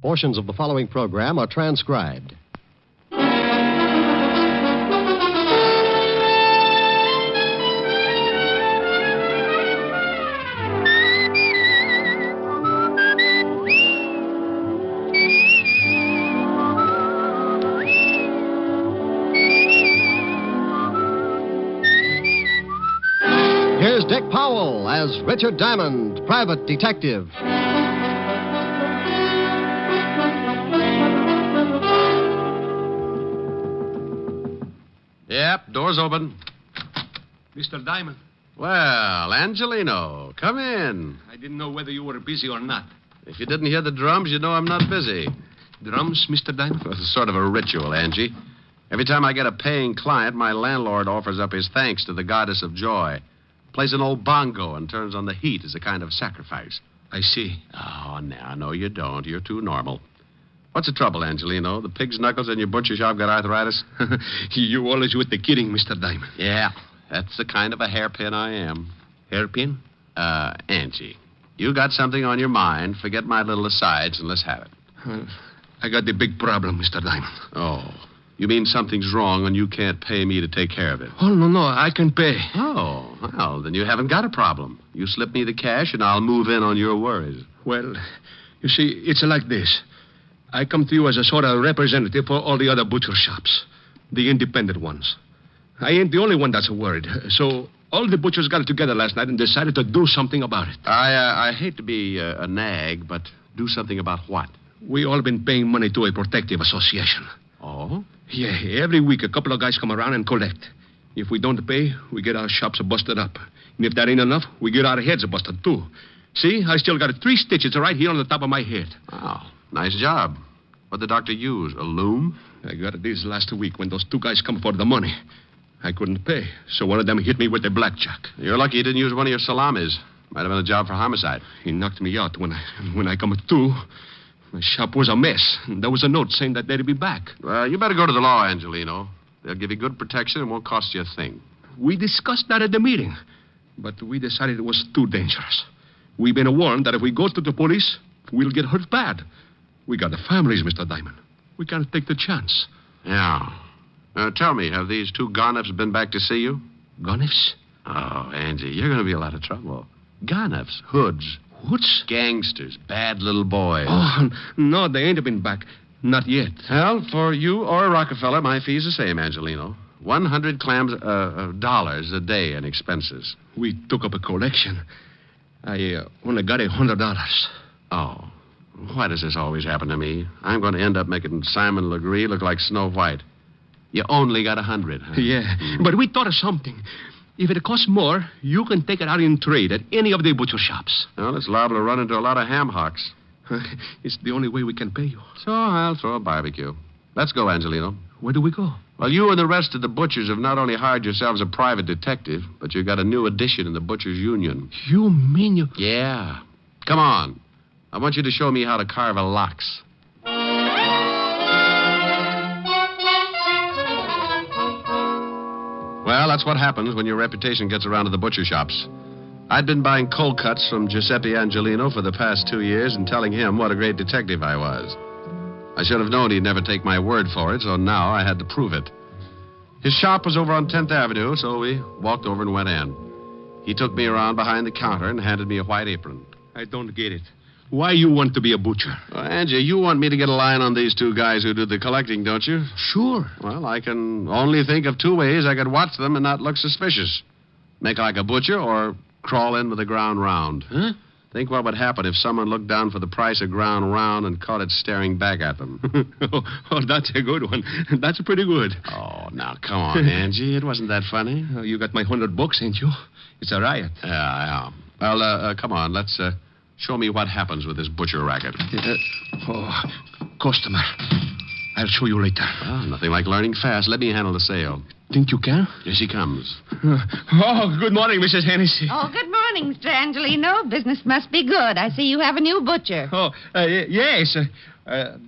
Portions of the following program are transcribed. Here's Dick Powell as Richard Diamond, private detective. Yep, door's open. Mr. Diamond. Well, Angelino, come in. I didn't know whether you were busy or not. If you didn't hear the drums, you know I'm not busy. Drums, Mr. Diamond? Well, it's sort of a ritual, Angie. Every time I get a paying client, my landlord offers up his thanks to the goddess of joy. Plays an old bongo and turns on the heat as a kind of sacrifice. I see. Oh, no, you don't. You're too normal. What's the trouble, Angelino? The pig's knuckles in your butcher shop got arthritis? You always with the kidding, Mr. Diamond. Yeah, that's the kind of a hairpin I am. Hairpin? Angie, you got something on your mind. Forget my little asides and let's have it. I got the big problem, Mr. Diamond. Oh, you mean something's wrong and you can't pay me to take care of it? Oh, no, I can pay. Oh, well, then you haven't got a problem. You slip me the cash and I'll move in on your worries. Well, you see, it's like this. I come to you as a sort of representative for all the other butcher shops, the independent ones. I ain't the only one that's worried. So all the butchers got together last night and decided to do something about it. I hate to be a nag, but do something about what? We all been paying money to a protective association. Oh? Yeah, every week a couple of guys come around and collect. If we don't pay, we get our shops busted up. And if that ain't enough, we get our heads busted too. See, I still got 3 stitches right here on the top of my head. Wow, nice job. What'd the doctor use, a loom? I got this last week when those 2 guys come for the money. I couldn't pay, so one of them hit me with a blackjack. You're lucky you didn't use one of your salamis. Might have been a job for homicide. He knocked me out when I come to. My shop was a mess. There was a note saying that they'd be back. Well, you better go to the law, Angelino. They'll give you good protection and won't cost you a thing. We discussed that at the meeting, but we decided it was too dangerous. We've been warned that if we go to the police, we'll get hurt bad. We got the families, Mr. Diamond. We can't take the chance. Yeah. Tell me, have these 2 Gonifs been back to see you? Gonifs? Oh, Angie, you're going to be a lot of trouble. Gonifs, hoods. Hoods? Gangsters, bad little boys. Oh, no, they ain't been back. Not yet. Well, for you or a Rockefeller, my fee's the same, Angelino. 100 dollars a day in expenses. We took up a collection. I only got $100. Oh. Why does this always happen to me? I'm going to end up making Simon Legree look like Snow White. You only got 100, huh? Yeah, but we thought of something. If it costs more, you can take it out in trade at any of the butcher shops. Well, it's liable to run into a lot of ham hocks. It's the only way we can pay you. So I'll throw a barbecue. Let's go, Angelino. Where do we go? Well, you and the rest of the butchers have not only hired yourselves a private detective, but you've got a new addition in the Butchers' Union. You mean you... Yeah. Come on. I want you to show me how to carve a lox. Well, that's what happens when your reputation gets around to the butcher shops. I'd been buying cold cuts from Giuseppe Angelino for the past 2 years and telling him what a great detective I was. I should have known he'd never take my word for it, so now I had to prove it. His shop was over on 10th Avenue, so we walked over and went in. He took me around behind the counter and handed me a white apron. I don't get it. Why you want to be a butcher? Well, Angie, you want me to get a line on these 2 guys who do the collecting, don't you? Sure. Well, I can only think of 2 ways I could watch them and not look suspicious. Make like a butcher or crawl in with the ground round. Huh? Think what would happen if someone looked down for the price of ground round and caught it staring back at them. Oh, that's a good one. That's pretty good. Oh, now, come on, Angie. It wasn't that funny. You got my $100, ain't you? It's a riot. Yeah. Well, come on. Let's show me what happens with this butcher racket. Customer. I'll show you later. Well, nothing like learning fast. Let me handle the sale. Think you can? Here she comes. Oh, good morning, Mrs. Hennessy. Oh, good morning, Mr. Angelino. Business must be good. I see you have a new butcher. Oh, yes.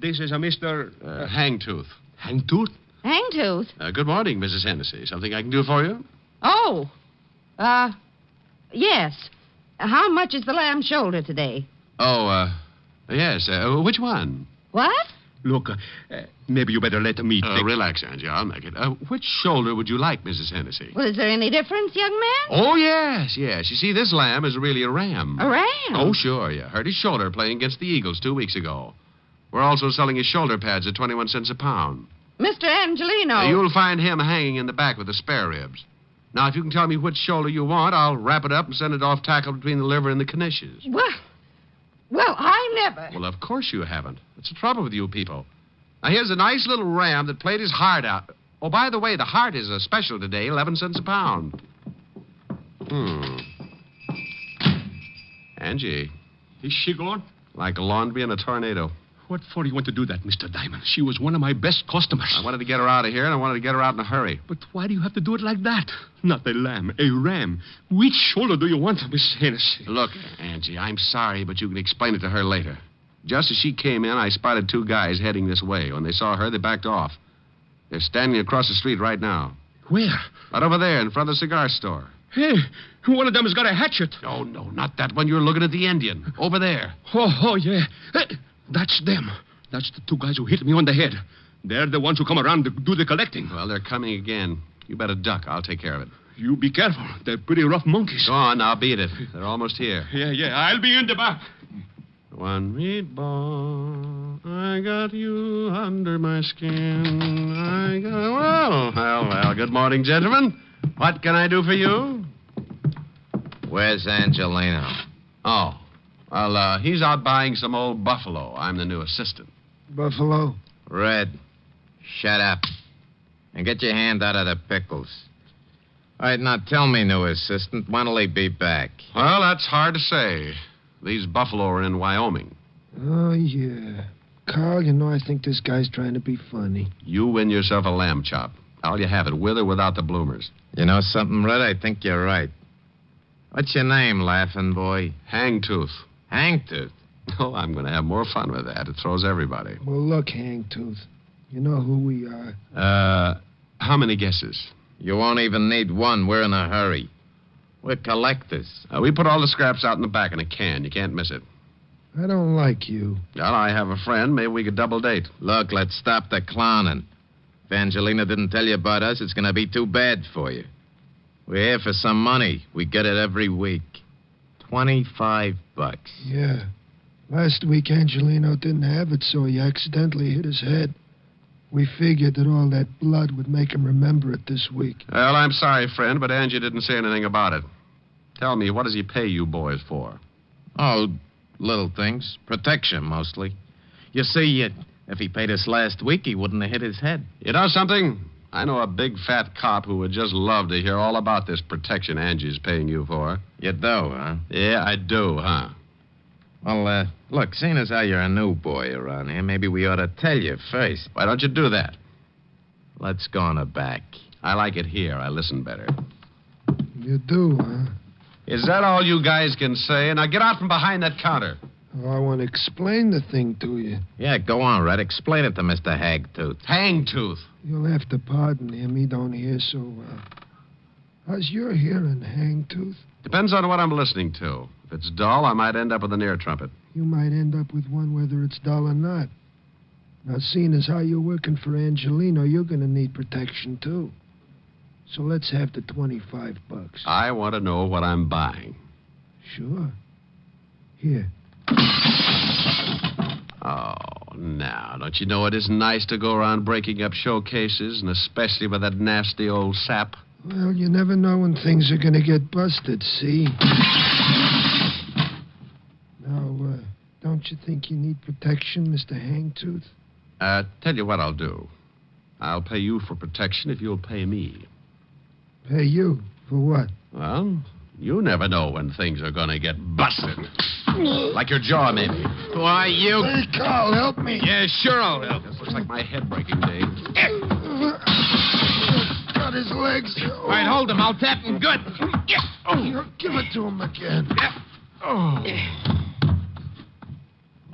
This is a Mr. Hangtooth. Hangtooth? Hangtooth? Good morning, Mrs. Hennessy. Something I can do for you? Oh. Yes. How much is the lamb shoulder today? Oh, yes. Which one? What? Look, maybe you better let me take... Relax, Angie. I'll make it. Which shoulder would you like, Mrs. Hennessy? Well, is there any difference, young man? Oh, yes. You see, this lamb is really a ram. A ram? Oh, sure, yeah. Hurt his shoulder playing against the Eagles 2 weeks ago. We're also selling his shoulder pads at 21 cents a pound. Mr. Angelino. You'll find him hanging in the back with the spare ribs. Now, if you can tell me which shoulder you want, I'll wrap it up and send it off tackled between the liver and the knishes. Well, I never. Well, of course you haven't. What's the trouble with you people? Now, here's a nice little ram that played his heart out. Oh, by the way, the heart is a special today, 11 cents a pound. Angie, Is she gone? like a laundry in a tornado. What for do you want to do that, Mr. Diamond? She was one of my best customers. I wanted to get her out of here, and I wanted to get her out in a hurry. But why do you have to do it like that? Not a lamb, a ram. Which shoulder do you want, Miss Hennessy? Look, Angie, I'm sorry, but you can explain it to her later. Just as she came in, I spotted 2 guys heading this way. When they saw her, they backed off. They're standing across the street right now. Where? Right over there in front of the cigar store. Hey, one of them has got a hatchet. Oh, no, not that one. You're looking at the Indian. Over there. Oh, yeah. Hey, that's them. That's the 2 guys who hit me on the head. They're the ones who come around to do the collecting. Well, they're coming again. You better duck. I'll take care of it. You be careful. They're pretty rough monkeys. Go on, now beat it. They're almost here. Yeah. I'll be in the back. One meatball, I got you under my skin. Well. Good morning, gentlemen. What can I do for you? Where's Angelino? Oh, well, he's out buying some old buffalo. I'm the new assistant. Buffalo? Red, shut up. And get your hand out of the pickles. All right, now tell me, new assistant, when'll he be back? Well, that's hard to say. These buffalo are in Wyoming. Oh, yeah. Carl, you know, I think this guy's trying to be funny. You win yourself a lamb chop. I'll you have it, with or without the bloomers. You know something, Red? I think you're right. What's your name, laughing boy? Hangtooth. Hangtooth. Oh, I'm going to have more fun with that. It throws everybody. Well, look, Hangtooth. You know who we are. How many guesses? You won't even need one. We're in a hurry. We're collectors. We put all the scraps out in the back in a can. You can't miss it. I don't like you. Well, I have a friend. Maybe we could double date. Look, let's stop the clowning. If Angelina didn't tell you about us, it's going to be too bad for you. We're here for some money. We get it every week. $25. Yeah. Last week, Angelino didn't have it, so he accidentally hit his head. We figured that all that blood would make him remember it this week. Well, I'm sorry, friend, but Angie didn't say anything about it. Tell me, what does he pay you boys for? Oh, little things. Protection, mostly. You see, if he paid us last week, he wouldn't have hit his head. You know something? I know a big fat cop who would just love to hear all about this protection Angie's paying you for. You do, huh? Yeah, I do, huh? Well, look, seeing as how you're a new boy around here, maybe we ought to tell you first. Why don't you do that? Let's go on the back. I like it here. I listen better. You do, huh? Is that all you guys can say? Now get out from behind that counter. Oh, I want to explain the thing to you. Yeah, go on, Red. Explain it to Mr. Hagtooth. Hangtooth. You'll have to pardon him. He don't hear so well. How's your hearing, Hangtooth? Depends on what I'm listening to. If it's dull, I might end up with an ear trumpet. You might end up with one whether it's dull or not. Now, seeing as how you're working for Angelino, you're going to need protection, too. So let's have the $25. I want to know what I'm buying. Sure. Here. Oh, now, don't you know it isn't nice to go around breaking up showcases, and especially with that nasty old sap? Well, you never know when things are going to get busted, see? Now, don't you think you need protection, Mr. Hangtooth? Tell you what I'll do. I'll pay you for protection if you'll pay me. Pay you? For what? Well, you never know when things are going to get busted. Like your jaw, maybe. Why, you... Hey, Carl, help me. Yeah, sure I'll help. This looks like my head breaking day. Got his legs. All right, hold him. I'll tap him good. Give it to him again.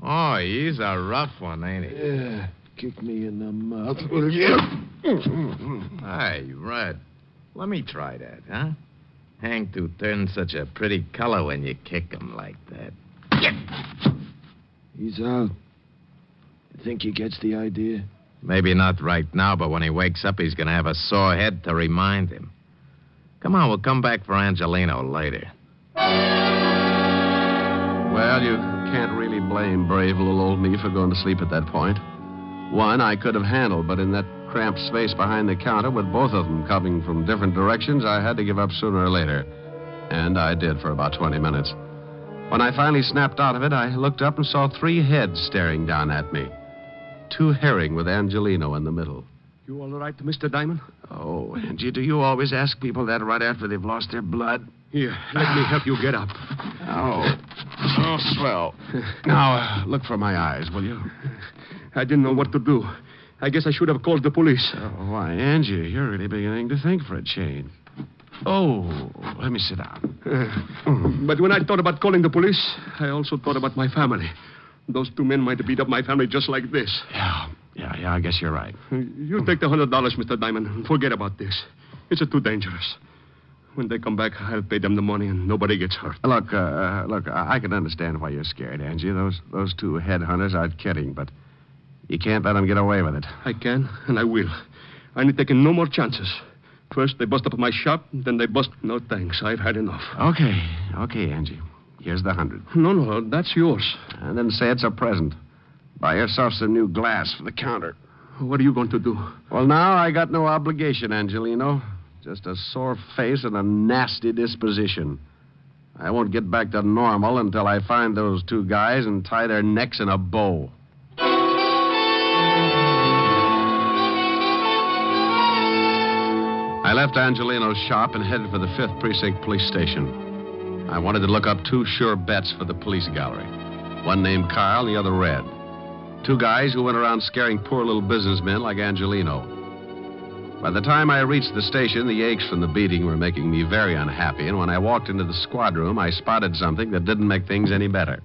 Oh, he's a rough one, ain't he? Yeah. Kick me in the mouth, will you? Hey, Red. Let me try that, huh? Hangtooth turns such a pretty color when you kick him like that. He's out. You think he gets the idea? Maybe not right now, but when he wakes up, he's going to have a sore head to remind him. Come on, we'll come back for Angelino later. Well, you can't really blame brave little old me for going to sleep at that point. One I could have handled, but in that cramped space behind the counter with both of them coming from different directions, I had to give up sooner or later. And I did for about 20 minutes. When I finally snapped out of it, I looked up and saw 3 heads staring down at me. 2 herring with Angelino in the middle. You all right, Mr. Diamond? Oh, Angie, do you always ask people that right after they've lost their blood? Here, let me help you get up. Oh, swell. Now, look for my eyes, will you? I didn't know what to do. I guess I should have called the police. Oh, why, Angie, you're really beginning to think for a change. Oh, let me sit down. But when I thought about calling the police, I also thought about my family. Those 2 men might have beat up my family just like this. Yeah, I guess you're right. You take the $100, Mr. Diamond, and forget about this. It's too dangerous. When they come back, I'll pay them the money and nobody gets hurt. Look, I can understand why you're scared, Angie. Those 2 headhunters aren't kidding, but you can't let them get away with it. I can, and I will. I ain't taking no more chances. First, they bust up my shop, then they bust... No, thanks. I've had enough. Okay, Angie. Here's the 100. No, that's yours. And then say it's a present. Buy yourself some new glass for the counter. What are you going to do? Well, now I got no obligation, Angelino. Just a sore face and a nasty disposition. I won't get back to normal until I find those 2 guys and tie their necks in a bow. I left Angelino's shop and headed for the 5th Precinct Police Station. I wanted to look up 2 sure bets for the police gallery. One named Carl, the other Red. 2 guys who went around scaring poor little businessmen like Angelino. By the time I reached the station, the aches from the beating were making me very unhappy, and when I walked into the squad room, I spotted something that didn't make things any better.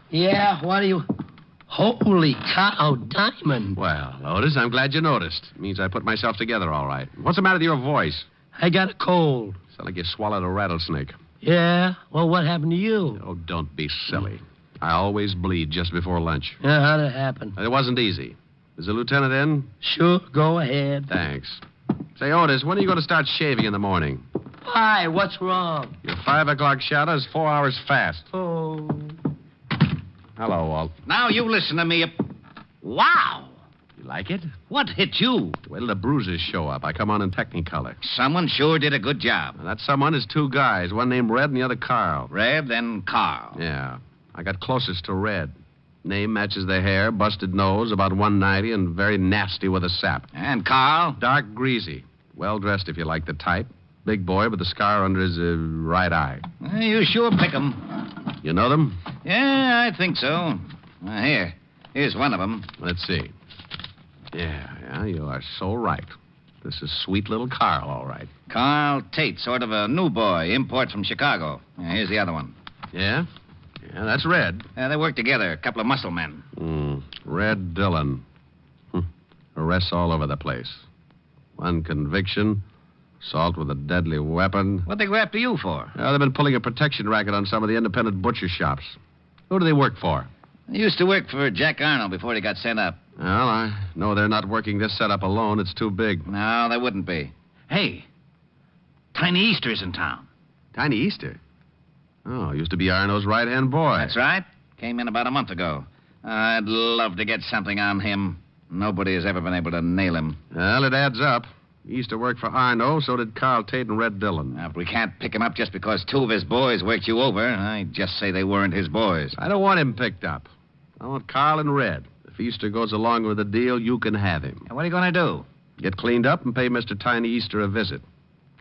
Yeah, what do you... Holy cow, Diamond. Well, Otis, I'm glad you noticed. It means I put myself together all right. What's the matter with your voice? I got a cold. Sound like you swallowed a rattlesnake. Yeah? Well, what happened to you? Oh, don't be silly. I always bleed just before lunch. Yeah, how'd it happen? It wasn't easy. Is the lieutenant in? Sure, go ahead. Thanks. Say, Otis, when are you going to start shaving in the morning? Why? What's wrong? Your 5 o'clock shadow is 4 hours fast. Oh. Hello, Walt. Now you listen to me. Wow. You like it? What hit you? Wait till the bruises show up. I come on in Technicolor. Someone sure did a good job. And that someone is 2 guys, one named Red and the other Carl. Red, then Carl. Yeah. I got closest to Red. Name matches the hair, busted nose, about 190, and very nasty with a sap. And Carl? Dark greasy. Well-dressed, if you like the type. Big boy with a scar under his right eye. You sure pick 'em. You know them? Yeah, I think so. Here's one of them. Let's see. Yeah, you are so right. This is sweet little Carl, all right. Carl Tate, sort of a new boy, import from Chicago. Here's the other one. Yeah? Yeah, that's Red. They work together, a couple of muscle men. Red Dillon. Arrests all over the place. One conviction, assault with a deadly weapon. What'd they go after you for? They've been pulling a protection racket on some of the independent butcher shops. Who do they work for? They used to work for Jack Arnold before he got sent up. Well, I know they're not working this setup alone. It's too big. No, they wouldn't be. Hey, Tiny Easter's in town. Tiny Easter? Oh, used to be Arnold's right-hand boy. That's right. Came in about a month ago. I'd love to get something on him. Nobody has ever been able to nail him. Well, it adds up. He used to work for Arno, so did Carl Tate and Red Dillon. Now, if we can't pick him up just because 2 of his boys worked you over, I just say they weren't his boys. I don't want him picked up. I want Carl and Red. If Easter goes along with the deal, you can have him. What are you going to do? Get cleaned up and pay Mr. Tiny Easter a visit.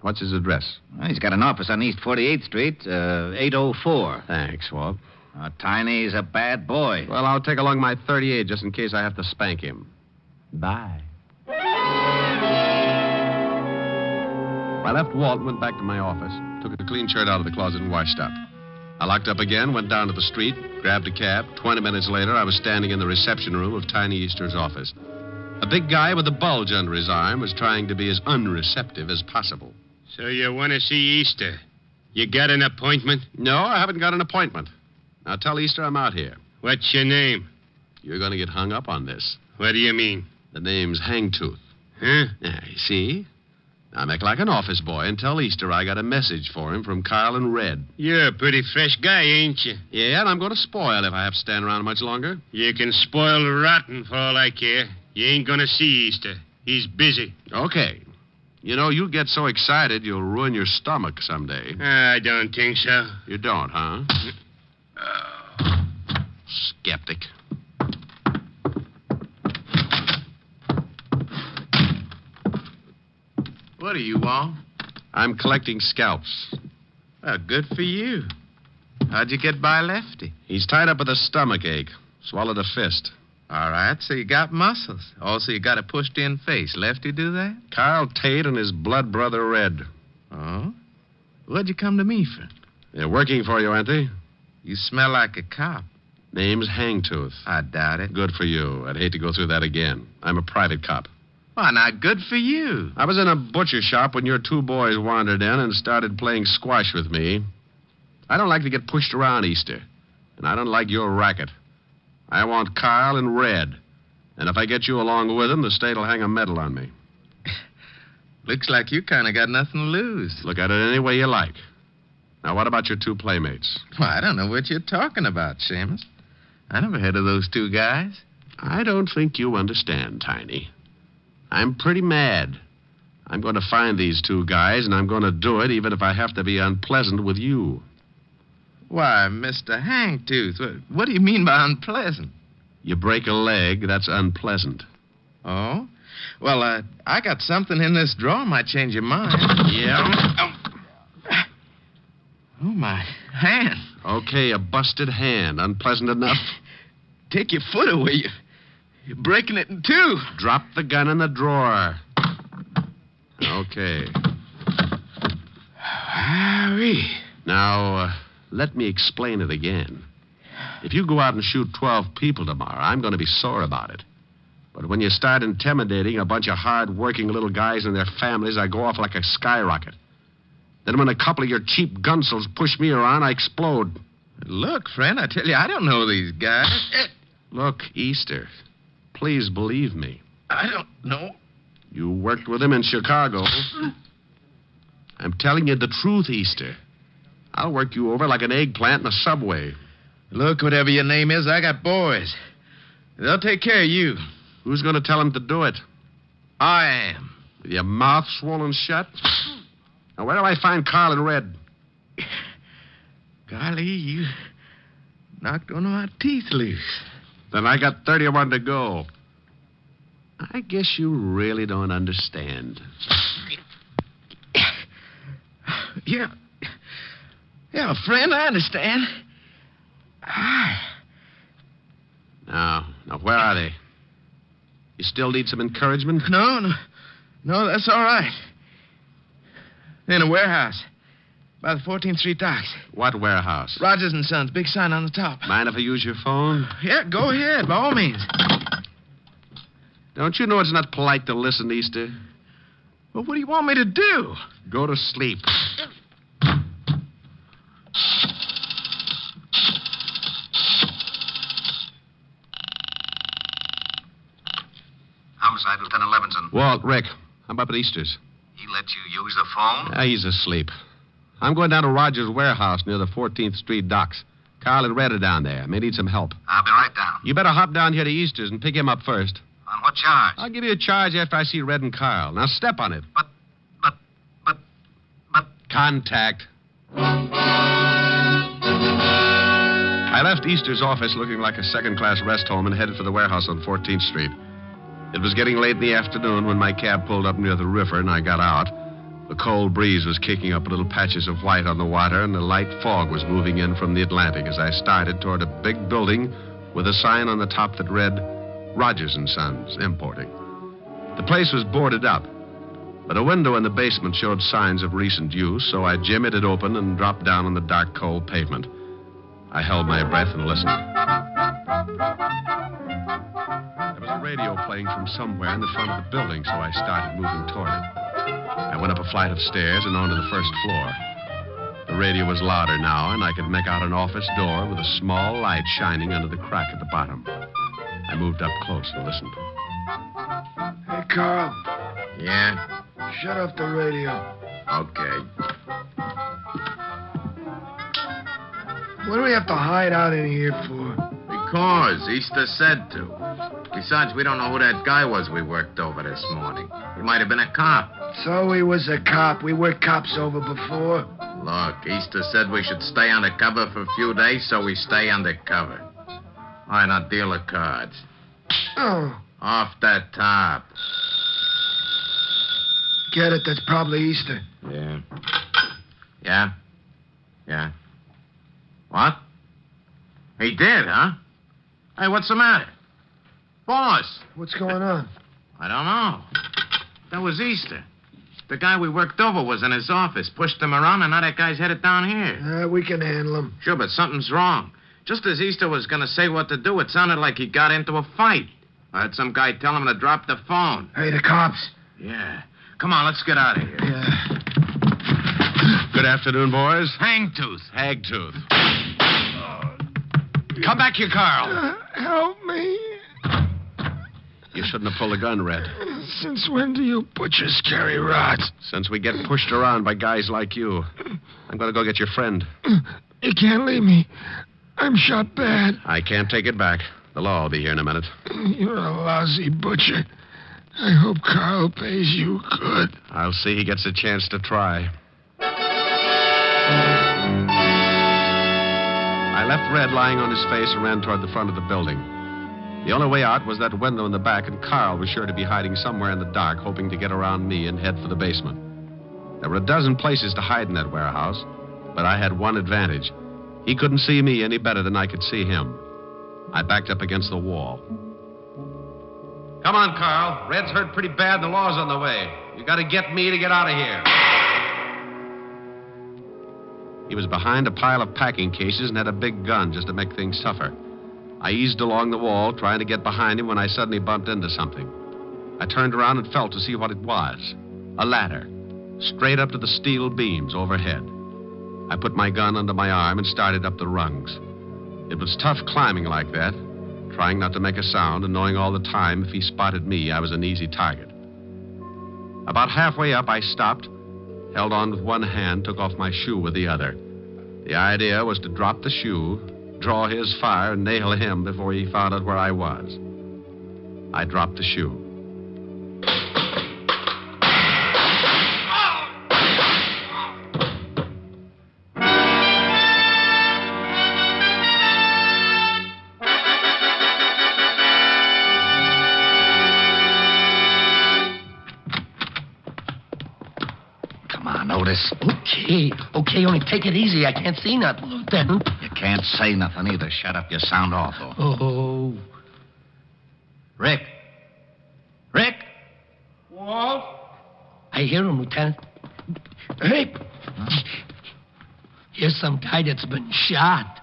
What's his address? Well, he's got an office on East 48th Street, 804. Thanks, Walt. Tiny's a bad boy. Well, I'll take along my 38 just in case I have to spank him. Bye. I left Walt and went back to my office. Took a clean shirt out of the closet and washed up. I locked up again, went down to the street, grabbed a cab. 20 minutes later, I was standing in the reception room of Tiny Easter's office. A big guy with a bulge under his arm was trying to be as unreceptive as possible. So you want to see Easter? You got an appointment? No, I haven't got an appointment. Now tell Easter I'm out here. What's your name? You're going to get hung up on this. What do you mean? The name's Hangtooth. Huh? Yeah, you see? Now make like an office boy and tell Easter I got a message for him from Carl and Red. You're a pretty fresh guy, ain't you? Yeah, and I'm going to spoil if I have to stand around much longer. You can spoil rotten for all I care. You ain't gonna see Easter. He's busy. Okay. You know, you get so excited you'll ruin your stomach someday. I don't think so. You don't, huh? Skeptic. What are you on? I'm collecting scalps. Well, good for you. How'd you get by Lefty? He's tied up with a stomach ache. Swallowed a fist. All right, so you got muscles. Also, you got a pushed-in face. Lefty do that? Carl Tate and his blood brother Red. Oh? What'd you come to me for? They're working for you, aren't they? You smell like a cop. Name's Hangtooth. I doubt it. Good for you. I'd hate to go through that again. I'm a private cop. Why, not good for you. I was in a butcher shop when your two boys wandered in and started playing squash with me. I don't like to get pushed around, Easter. And I don't like your racket. I want Carl and Red. And if I get you along with them, the state'll hang a medal on me. Looks like you kind of got nothing to lose. Look at it any way you like. Now, what about your two playmates? Well, I don't know what you're talking about, Seamus. I never heard of those two guys. I don't think you understand, Tiny. I'm pretty mad. I'm going to find these two guys, and I'm going to do it even if I have to be unpleasant with you. Why, Mr. Hangtooth, what do you mean by unpleasant? You break a leg, that's unpleasant. Oh? Well, I got something in this drawer might change your mind. Yeah? Oh, my hand. Okay, a busted hand. Unpleasant enough? Take your foot away. You're breaking it in two. Drop the gun in the drawer. Okay. Harry. Now, let me explain it again. If you go out and shoot 12 people tomorrow, I'm going to be sore about it. But when you start intimidating a bunch of hard-working little guys and their families, I go off like a skyrocket. Then when a couple of your cheap gunsels push me around, I explode. Look, friend, I tell you, I don't know these guys. Look, Easter, please believe me. I don't know. You worked with him in Chicago. I'm telling you the truth, Easter. I'll work you over like an eggplant in a subway. Look, whatever your name is, I got boys. They'll take care of you. Who's going to tell him to do it? I am. With your mouth swollen shut? Now, where do I find Carl and Red? Golly, you knocked one of my teeth loose. Then I got 31 to go. I guess you really don't understand. Yeah. Yeah, friend, I understand. Now, where are they? You still need some encouragement? No, that's all right. In a warehouse by the 14th Street docks. What warehouse? Rogers and Sons, big sign on the top. Mind if I use your phone? Yeah, go ahead, by all means. Don't you know it's not polite to listen, Easter? Well, what do you want me to do? Go to sleep. Homicide, Lieutenant Levinson. Walt, Rick, I'm up at Easter's. He let you use the phone? Yeah, he's asleep. I'm going down to Rogers' warehouse near the 14th Street docks. Carl and Red are down there. May need some help. I'll be right down. You better hop down here to Easter's and pick him up first. On what charge? I'll give you a charge after I see Red and Carl. Now step on it. But... Contact. I left Easter's office looking like a second-class rest home and headed for the warehouse on 14th Street. It was getting late in the afternoon when my cab pulled up near the river and I got out. The cold breeze was kicking up little patches of white on the water, and a light fog was moving in from the Atlantic as I started toward a big building with a sign on the top that read, Rogers and Sons, Importing. The place was boarded up, but a window in the basement showed signs of recent use, so I jimmied it open and dropped down on the dark, cold pavement. I held my breath and listened. There was a radio playing from somewhere in the front of the building, so I started moving toward it. I went up a flight of stairs and onto the first floor. The The radio was louder now, and I could make out an office door with a small light shining under the crack at the bottom. I moved up close and listened. Hey, Carl, Yeah? shut off the radio. Okay. What do we have to hide out in here for? Because Easter said to. Besides, we don't know who that guy was we worked over this morning. He might have been a cop. So he was a cop. We worked cops over before. Look, Easter said we should stay undercover for a few days, so we stay undercover. All right, now deal the cards. Oh, Off that top. get it. That's probably Easter. Yeah. Yeah? Yeah. What? He did, huh? Hey, what's the matter? Boss! What's going on? I don't know. That was Easter. The guy we worked over was in his office, pushed him around, and now that guy's headed down here. We can handle him. Sure, but something's wrong. Just as Easter was going to say what to do, it sounded like he got into a fight. I heard some guy tell him to drop the phone. Hey, the cops. Yeah. Come on, let's get out of here. Yeah. Good afternoon, boys. Hangtooth. Hagtooth. Come back here, Carl. Help me. You shouldn't have pulled a gun, Red. Since when do you butchers carry rods? Since we get pushed around by guys like you. I'm going to go get your friend. You can't leave me. I'm shot bad. I can't take it back. The law will be here in a minute. You're a lousy butcher. I hope Carl pays you good. I'll see he gets a chance to try. I left Red lying on his face and ran toward the front of the building. The only way out was that window in the back, and Carl was sure to be hiding somewhere in the dark, hoping to get around me and head for the basement. There were a dozen places to hide in that warehouse, but I had one advantage. He couldn't see me any better than I could see him. I backed up against the wall. Come on, Carl. Red's hurt pretty bad and the law's on the way. You got to get me to get out of here. He was behind a pile of packing cases and had a big gun just to make things tougher. I eased along the wall, trying to get behind him when I suddenly bumped into something. I turned around and felt to see what it was. A ladder, straight up to the steel beams overhead. I put my gun under my arm and started up the rungs. It was tough climbing like that, trying not to make a sound and knowing all the time if he spotted me, I was an easy target. About halfway up, I stopped, held on with one hand, took off my shoe with the other. The idea was to drop the shoe, draw his fire, and nail him before he found out where I was. I dropped the shoe. Otis. Okay, only take it easy. I can't see nothing, Lieutenant. You can't say nothing either. Shut up. You sound awful. Oh. Rick. Rick? Walt? I hear him, Lieutenant. Hey. Huh? Here's some guy that's been shot.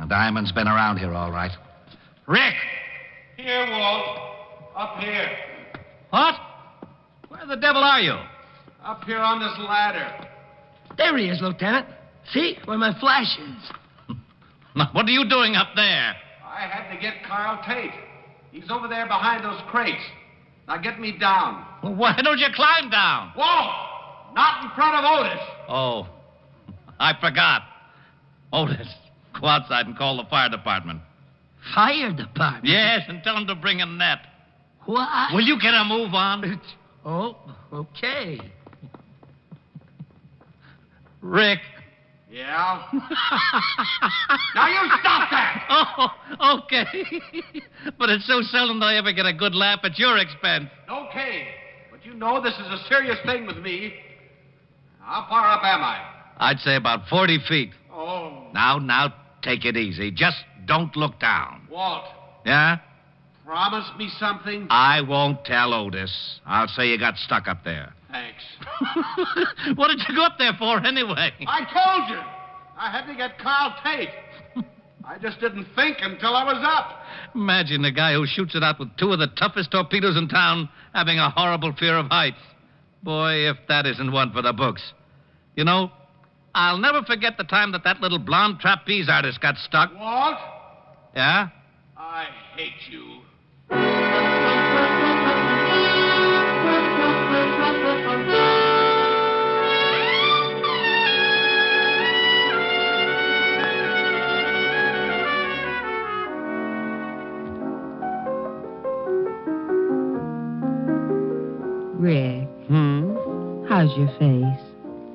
Diamond's been around here, all right. Rick! Here, Walt. Up here. What? Where the devil are you? Up here on this ladder. There he is, Lieutenant. See, where my flash is. Now, what are you doing up there? I had to get Carl Tate. He's over there behind those crates. Now get me down. Well, why don't you climb down? Whoa! Not in front of Otis. Oh, I forgot. Otis, go outside and call the fire department. Fire department? Yes, and tell them to bring a net. What? Will you get a move on? Oh, okay. Rick. Yeah? Now you stop that! Oh, okay. But it's so seldom that I ever get a good laugh at your expense. Okay, but you know this is a serious thing with me. How far up am I? I'd say about 40 feet. Oh. Now, take it easy. Just don't look down. Walt, Yeah? promise me something? I won't tell Otis. I'll say you got stuck up there. Thanks. What did you go up there for, anyway? I told you. I had to get Carl Tate. I just didn't think until I was up. Imagine the guy who shoots it out with two of the toughest torpedoes in town having a horrible fear of heights. Boy, if that isn't one for the books. You know, I'll never forget the time that little blonde trapeze artist got stuck. Walt, Yeah? I hate you. Rick, Hmm? how's your face?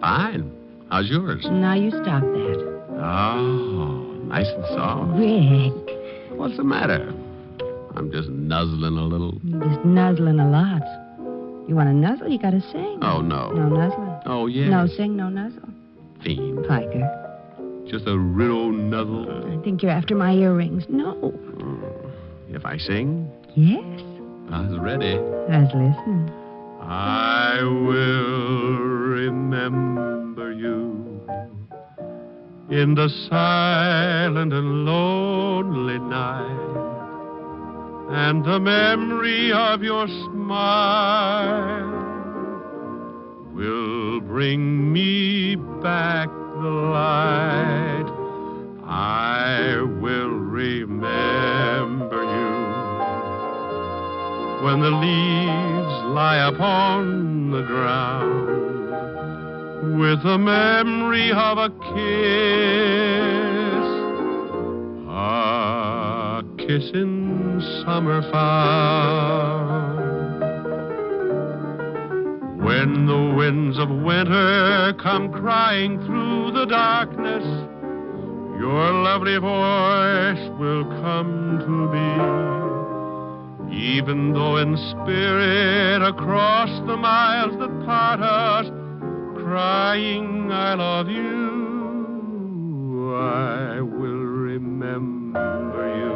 Fine. How's yours? Now you stop that. Oh, nice and soft. Rick, What's the matter? I'm just nuzzling a little. you're just nuzzling a lot. You want to nuzzle, you got to sing. Oh, no. No nuzzling. Oh, yeah. No sing, no nuzzle. Fiend. Piker, Just a little nuzzle. I think you're after my earrings. No. If I sing, Yes. I was ready. I was listening. I will remember you in the silent and lonely night, and the memory of your smile will bring me back the light. I will remember you when the leaves lie upon the ground, with the memory of a kiss in summer found. When the winds of winter come crying through the darkness, your lovely voice will come to me. Even though in spirit across the miles that part us, crying I love you, I will remember you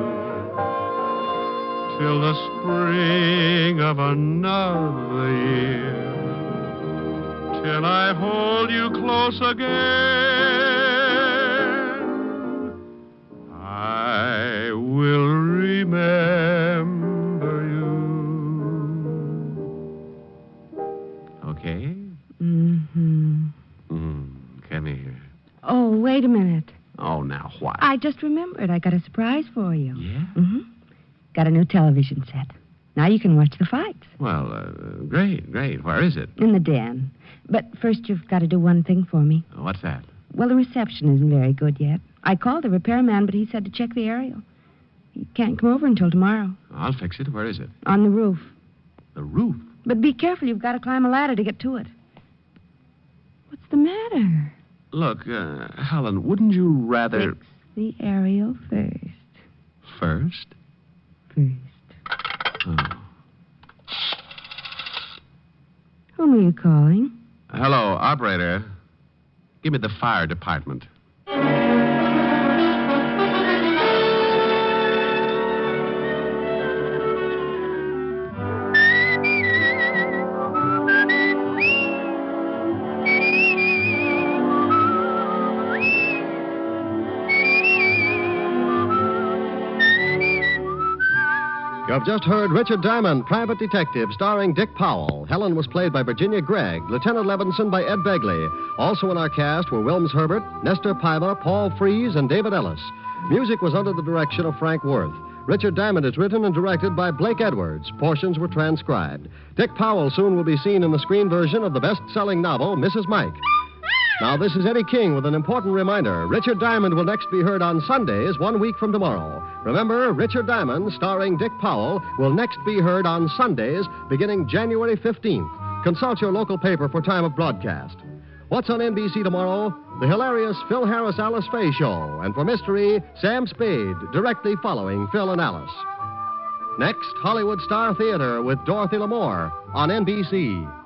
till the spring of another year, till I hold you close again. I will remember. Okay? Mm-hmm. Come here. Oh, wait a minute. Oh, now what? I just remembered. I got a surprise for you. Yeah? Mm-hmm. Got a new television set. Now you can watch the fights. Well, great. Where is it? In the den. But first you've got to do one thing for me. What's that? Well, the reception isn't very good yet. I called the repairman, but he said to check the aerial. He can't come over until tomorrow. I'll fix it. Where is it? On the roof. The roof? But be careful. You've got to climb a ladder to get to it. What's the matter? Look, Helen, wouldn't you rather... Fix the aerial first. First? First. Oh. Whom are you calling? Hello, operator. Give me the fire department. You've just heard Richard Diamond, Private Detective, starring Dick Powell. Helen was played by Virginia Gregg, Lieutenant Levinson by Ed Begley. Also in our cast were Wilms Herbert, Nestor Paiva, Paul Frees, and David Ellis. Music was under the direction of Frank Worth. Richard Diamond is written and directed by Blake Edwards. Portions were transcribed. Dick Powell soon will be seen in the screen version of the best-selling novel, Mrs. Mike. Now, this is Eddie King with an important reminder. Richard Diamond will next be heard on Sundays 1 week from tomorrow. Remember, Richard Diamond, starring Dick Powell, will next be heard on Sundays beginning January 15th. Consult your local paper for time of broadcast. What's on NBC tomorrow? The hilarious Phil Harris Alice Faye Show. And for mystery, Sam Spade, directly following Phil and Alice. Next, Hollywood Star Theater with Dorothy Lamour on NBC.